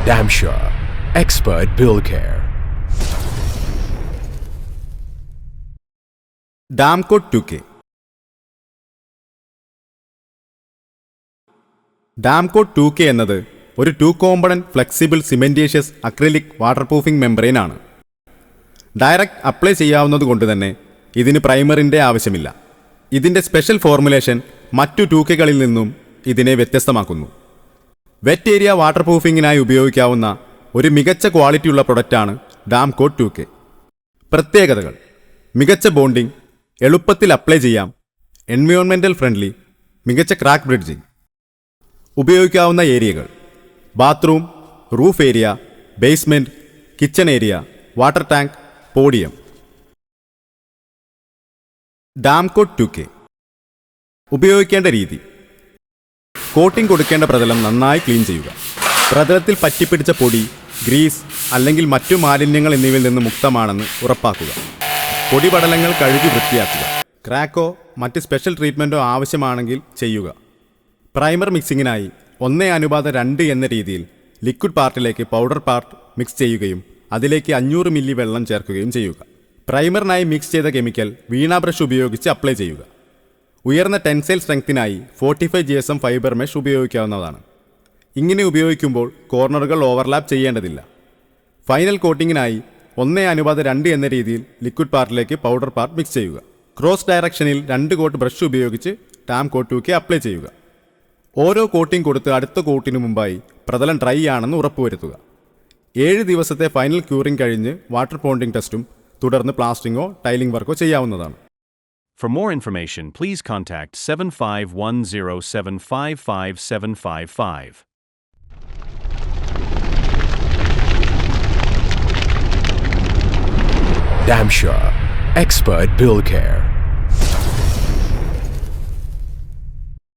Damshore Expert Bill Care. Damco 2K. Damco 2K എന്നത് ഒരു 2 component flexible സിമെന്റീഷ്യസ് acrylic waterproofing membrane ആണ്. Direct apply ചെയ്യാവുന്നതുകൊണ്ട് തന്നെ ഇതിന് പ്രൈമറിൻ്റെ ആവശ്യമില്ല. ഇതിൻ്റെ സ്പെഷ്യൽ ഫോർമുലേഷൻ മറ്റു 2Kകളിൽ നിന്നും ഇതിനെ വ്യത്യസ്തമാക്കുന്നു. വെറ്റ് ഏരിയ വാട്ടർപ്രൂഫിങ്ങിനായി ഉപയോഗിക്കാവുന്ന ഒരു മികച്ച ക്വാളിറ്റിയുള്ള പ്രൊഡക്റ്റാണ് ഡാംകോ 2K. പ്രത്യേകതകൾ: മികച്ച ബോണ്ടിംഗ്, എളുപ്പത്തിൽ അപ്ലൈ ചെയ്യാം, എൻവയോൺമെൻറ്റൽ ഫ്രണ്ട്ലി, മികച്ച ക്രാക്ക് ബ്രിഡ്ജിംഗ്. ഉപയോഗിക്കാവുന്ന ഏരിയകൾ: bathroom, roof area, basement, kitchen area, water tank, podium. Damco 2K ഉപയോഗിക്കേണ്ട രീതി: കോട്ടിംഗ് കൊടുക്കേണ്ട പ്രതലം നന്നായി ക്ലീൻ ചെയ്യുക. പ്രതലത്തിൽ പറ്റിപ്പിടിച്ച പൊടി, ഗ്രീസ് അല്ലെങ്കിൽ മറ്റു മാലിന്യങ്ങൾ എന്നിവയിൽ നിന്ന് മുക്തമാണെന്ന് ഉറപ്പാക്കുക. പൊടിപടലങ്ങൾ കഴുകി വൃത്തിയാക്കുക. ക്രാക്കോ മറ്റ് സ്പെഷ്യൽ ട്രീറ്റ്മെൻറ്റോ ആവശ്യമാണെങ്കിൽ ചെയ്യുക. പ്രൈമർ മിക്സിങ്ങിനായി 1:2 എന്ന രീതിയിൽ ലിക്വിഡ് പാർട്ടിലേക്ക് പൗഡർ പാർട്ട് മിക്സ് ചെയ്യുകയും അതിലേക്ക് 500 മില്ലി വെള്ളം ചേർക്കുകയും ചെയ്യുക. പ്രൈമറിനായി മിക്സ് ചെയ്ത കെമിക്കൽ വീണ ബ്രഷ് ഉപയോഗിച്ച് അപ്ലൈ ചെയ്യുക. ഉയർന്ന ടെൻസൈൽ സ്ട്രെങ്ത്തിനായി 45 GSM ഫൈബർ മെഷ് ഉപയോഗിക്കാവുന്നതാണ്. ഇങ്ങനെ ഉപയോഗിക്കുമ്പോൾ കോർണറുകൾ ഓവർലാപ്പ് ചെയ്യേണ്ടതില്ല. ഫൈനൽ കോട്ടിങ്ങിനായി 1:2 എന്ന രീതിയിൽ ലിക്വിഡ് പാർട്ടിലേക്ക് പൗഡർ പാർട്ട് മിക്സ് ചെയ്യുക. ക്രോസ് ഡയറക്ഷനിൽ 2 കോട്ട് ബ്രഷ് ഉപയോഗിച്ച് ഡാംകോ 2K അപ്ലൈ ചെയ്യുക. ഓരോ കോട്ടിംഗ് കൊടുത്ത് അടുത്ത കോട്ടിനു മുമ്പായി പ്രതലം ഡ്രൈ ആണെന്ന് ഉറപ്പുവരുത്തുക. 7 ദിവസത്തെ ഫൈനൽ ക്യൂറിംഗ് കഴിഞ്ഞ് വാട്ടർ ബോണ്ടിംഗ് ടെസ്റ്റും തുടർന്ന് പ്ലാസ്റ്ററിങ്ങോ ടൈലിംഗ് വർക്കോ ചെയ്യാവുന്നതാണ്. For more information, please contact 7510755755. Damshore Expert Bill Care.